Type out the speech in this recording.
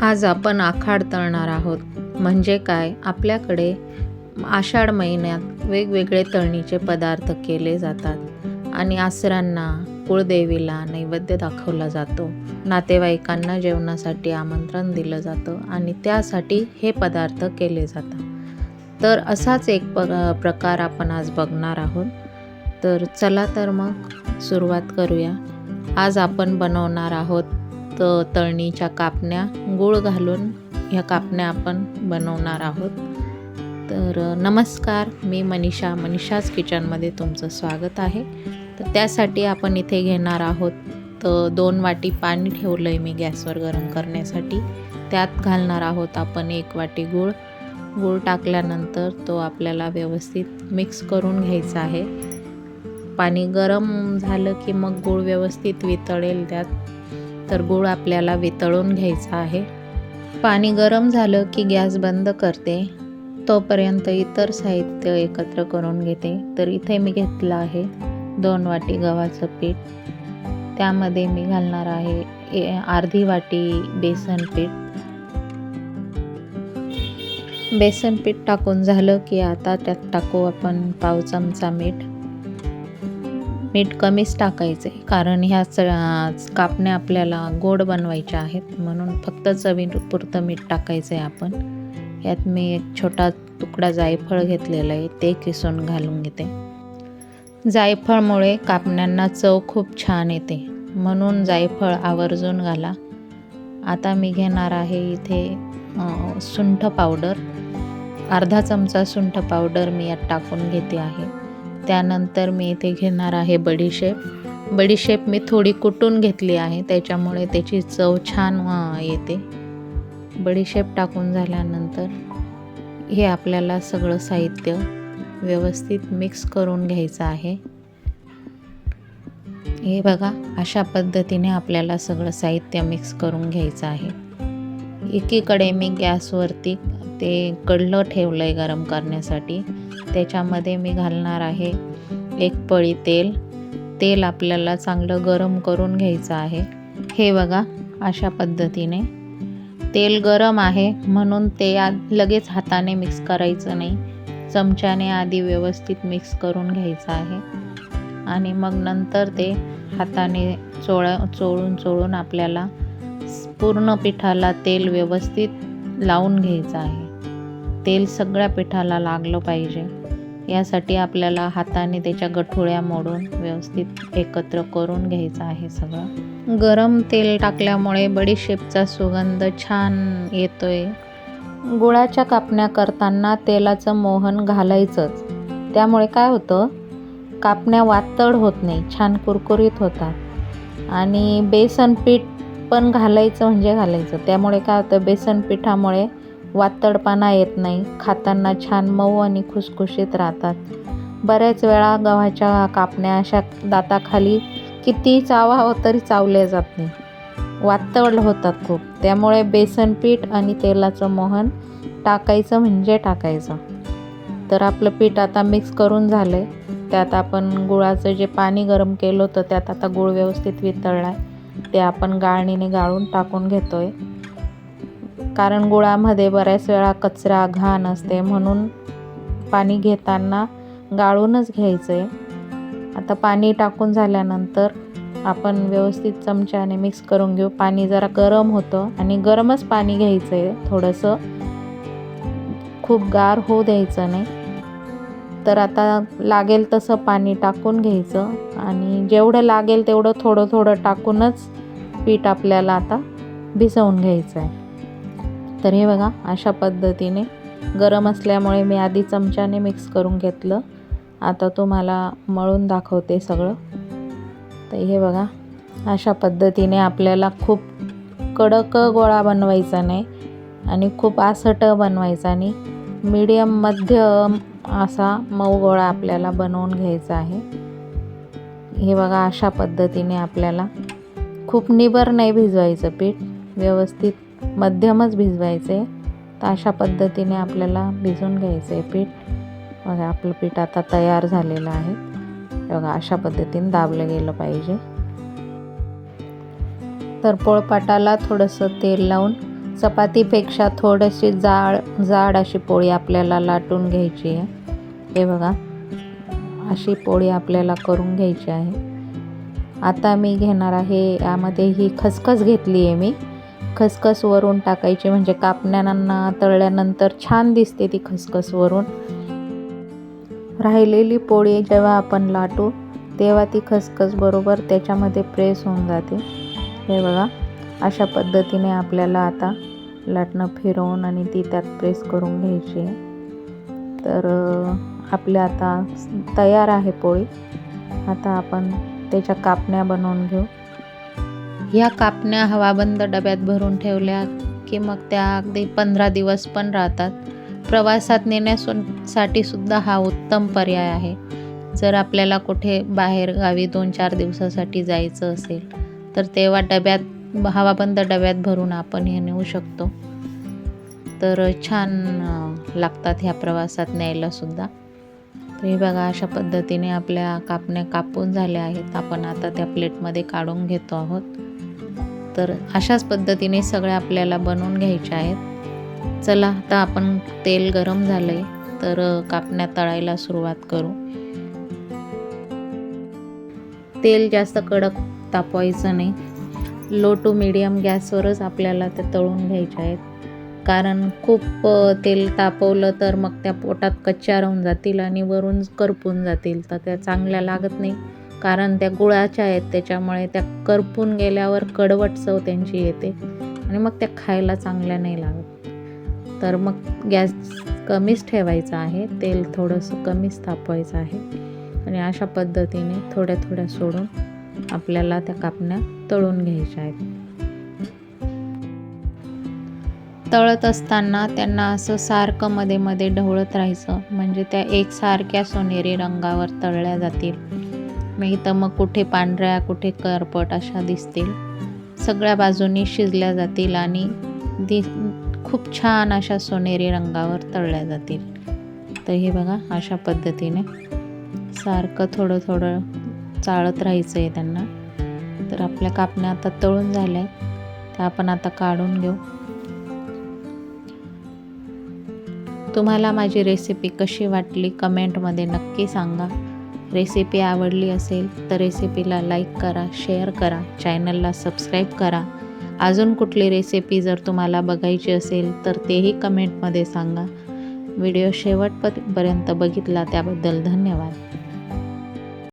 आज आपण आखाड तळणार आहोत. म्हणजे काय, आपल्याकडे आषाढ महिन्यात वेगवेगळे तळणीचे पदार्थ केले जातात आणि आसरांना, कुळदेवीला नैवेद्य दाखवला जातो. नातेवाईकांना जेवणासाठी आमंत्रण दिलं जातं आणि त्यासाठी हे पदार्थ केले जातात. तर असाच एक प्रकार आपण आज बघणार आहोत. तर चला तर मग सुरुवात करूया. आज आपण बनवणार आहोत तळणीच्या कापण्या. गूळ घालून ह्या कापण्या आपण बनवणार आहोत. तर नमस्कार, मी मनीषाज किचनमध्ये तुमचं स्वागत आहे. तर त्यासाठी आपण इथे घेणार आहोत तर 2 वाटी पाणी ठेवलं आहे मी गॅसवर गरम करण्यासाठी. त्यात घालणार आहोत आपण 1 वाटी गूळ. गूळ टाकल्यानंतर तो आपल्याला व्यवस्थित मिक्स करून घ्यायचा आहे. पाणी गरम झालं की मग गूळ व्यवस्थित वितळेल त्यात. तर गूळ आपल्याला वितळून घ्यायचा आहे. पाणी गरम झालं की गॅस बंद करते. तोपर्यंत इतर साहित्य एकत्र करून घेते. तर इथे मी घेतलं आहे 2 वाटी गव्हाचं पीठ. त्यामध्ये मी घालणार आहे अर्धी वाटी बेसन पीठ. बेसन पीठ टाकून झालं की आता त्यात टाकू आपण पाव चमचा मीठ. मीठ कमीच टाकायचे कारण ह्या कापण्या आपल्याला गोड बनवायच्या आहेत, म्हणून फक्त चवीपुरतं मीठ टाकायचं आहे आपण. यात मी एक छोटा तुकडा जायफळ घेतलेला आहे, ते किसून घालून घेते. जायफळमुळे कापण्यांना चव खूप छान येते, म्हणून जायफळ आवर्जून घाला. आता मी घेणार आहे इथे सुंठ पावडर. अर्धा चमचा सुंठ पावडर मी यात टाकून घेते आहे. त्यानंतर मी इथे घेणार आहे बडीशेप. बडीशेप मी थोडी कुटून घेतली आहे, त्याच्यामुळे त्याची चव छान येते. बडीशेप टाकून झाल्यानंतर हे आपल्याला सगळं साहित्य व्यवस्थित मिक्स करून घ्यायचं आहे. हे बघा, अशा पद्धतीने आपल्याला सगळं साहित्य मिक्स करून घ्यायचं आहे. एकीकडे मी गॅसवरती ते कढलं ठेवलं आहे गरम करण्यासाठी. त्याच्यामध्ये मी घालणार आहे 1 पळी तेल. तेल आपल्याला चांगलं गरम करून घ्यायचं आहे. हे बघा, अशा पद्धतीने तेल गरम आहे म्हणून ते लगेच हाताने मिक्स करायचं नाही. चमच्याने आधी व्यवस्थित मिक्स करून घ्यायचं आहे आणि मग नंतर ते हाताने चोळून आपल्याला पूर्ण पिठाला तेल व्यवस्थित लावून घ्यायचं आहे. तेल सगळ्या पिठाला लागलं पाहिजे, यासाठी आपल्याला हाताने त्याच्या गठुळ्या मोडून व्यवस्थित एकत्र करून घ्यायचं आहे सगळं. गरम तेल टाकल्यामुळे बडीशेपचा सुगंध छान येतोय. गुळाच्या कापण्या करताना तेलाचं मोहन घालायचंच. त्यामुळे काय होतं, कापण्या वातड होत नाही, छान कुरकुरीत होतात. आणि बेसन पीठ पण घालायचं. त्यामुळे काय होतं, बेसन पिठामुळे वातडपणा येत नाही. खाताना छान मऊ आणि खुसखुशीत राहतात. बऱ्याच वेळा गव्हाच्या कापण्या अशा दाताखाली किती चावावं तरी चावले जात नाही, वातड होतात खूप. त्यामुळे बेसन पीठ आणि तेलाचं मोहन टाकायचं म्हणजे टाकायचं. तर आपलं पीठ आता मिक्स करून झालं आहे. त्यात आपण गुळाचं जे पाणी गरम केलं होतं त्यात आता गूळ व्यवस्थित वितळला आहे. ते आपण गाळणीने गाळून टाकून घेतो आहे. कारण गुळामध्ये बऱ्याच वेळा कचरा घाण असते, म्हणून पाणी घेताना गाळूनच घ्यायचं आहे. आता पाणी टाकून झाल्यानंतर आपण व्यवस्थित चमच्याने मिक्स करून घेऊ. पाणी जरा गरम होतं आणि गरमच पाणी घ्यायचं आहे थोडंसं, खूप गार होऊ द्यायचं नाही. तर आता लागेल तसं पाणी टाकून घ्यायचं आणि जेवढं लागेल तेवढं थोडं थोडं टाकूनच पीठ आपल्याला आता भिजवून घ्यायचं आहे. तर हे बघा, अशा पद्धतीने गरम असल्यामुळे मी आधी चमच्याने मिक्स करून घेतलं. आता तुम्हाला मळून दाखवते सगळं. तर हे बघा, अशा पद्धतीने आपल्याला खूप कडक गोळा बनवायचा नाही आणि खूप आसट बनवायचा नाही. मीडियम मध्यम असा मऊ गोळा आपल्याला बनवून घ्यायचा आहे. हे बघा, अशा पद्धतीने आपल्याला खूप निबर नाही भिजवायचं पीठ, व्यवस्थित मध्यमच भिजवायचं आहे. तर अशा पद्धतीने आपल्याला भिजवून घ्यायचं आहे पीठ. बघा, आपलं पीठ आता तयार झालेलं आहे. बघा, अशा पद्धतीने दाबलं गेलं पाहिजे. तर पोळपाटाला थोडंसं तेल लावून चपातीपेक्षा थोडीशी जाड अशी पोळी आपल्याला लाटून घ्यायची आहे। हे बघा, अशी पोळी आपल्याला करून घ्यायची आहे। आता मी घेणार आहे यामध्ये ही खसखस घेतली आहे मी। खसखस वरून टाकायची म्हणजे कापण्यांना तळल्यानंतर छान दिसते ती खसखस वरून। राहिलेली पोळी जेव्हा आपण लाटू तेव्हा ती खसखस बरोबर त्याच्यामध्ये प्रेस होऊन जाते। हे बघा, अशा पद्धतीने आपल्याला आता लाटणं फिरवून आणि ती त्यात प्रेस करून घ्यायची आहे। तर आपल्या आता तयार आहे पोळी। आता आपण त्याच्या कापण्या बनवून घेऊ। ह्या कापण्या हवाबंद डब्यात भरून ठेवल्या की मग त्या अगदी 15 दिवस पण राहतात। प्रवासात नेण्यासाठी सुद्धा हा उत्तम पर्याय आहे। जर आपल्याला कुठे बाहेर गावी 2-4 दिवसासाठी जायचं असेल तर तेव्हा हवाबंद डब्यात भरून आपण हे नेऊ शकतो। तर छान लागतात ह्या प्रवासात न्यायला सुद्धा। तर हे बघा, अशा पद्धतीने आपल्या कापण्या कापून झाल्या आहेत। आपण आता त्या प्लेटमध्ये काढून घेतो आहोत। तर अशाच पद्धतीने सगळ्या आपल्याला बनवून घ्यायच्या आहेत। चला, आता आपण तेल गरम झालंय तर कापण्या तळायला सुरुवात करू। तेल जास्त कडक तापवायचं नाही, लो टू मीडियम गॅसवरच आपल्याला ते तळून घ्यायचे आहेत। कारण खूप तेल तापवलं तर मग त्या पोटात कच्च्या राहून जातील आणि वरून करपून जातील, तर त्या चांगल्या लागत नाही। कारण त्या गुळाच्या आहेत त्याच्यामुळे त्या करपून गेल्यावर कडवट चव त्यांची येते आणि मग त्या खायला चांगल्या नाही लागत। तर मग गॅस कमीच ठेवायचा आहे, तेल थोडंसं कमीच तापवायचं आहे आणि अशा पद्धतीने थोड्या थोड्या सोडून आपल्याला त्या कापण्या तळून घ्यायच्या आहेत। तळत असताना त्यांना असं सारखं मध्ये मध्ये ढवळत राहायचं म्हणजे त्या एकसारख्या सोनेरी रंगावर तळल्या जातील। नाही तर मग कुठे पांढऱ्या कुठे करपट अशा दिसतील। सगळ्या बाजूनी शिजल्या जातील आणि खूप छान अशा सोनेरी रंगावर तळल्या जातील। तर हे बघा, अशा पद्धतीने सारखं थोडं थोडं चाळत राहायचं आहे त्यांना। तर आपल्या कापण्या आता तळून झाल्या, त्या आपण आता काढून घेऊ। तुम्हाला माझी रेसिपी कशी वाटली कमेंटमध्ये नक्की सांगा। रेसिपी आवडली असेल तर रेसिपीला लाईक करा, शेअर करा, चॅनलला सबस्क्राईब करा। अजून कुठली रेसिपी जर तुम्हाला बघायची असेल तर तेही कमेंटमध्ये सांगा। व्हिडिओ शेवटपर्यंत बघितला त्याबद्दल धन्यवाद।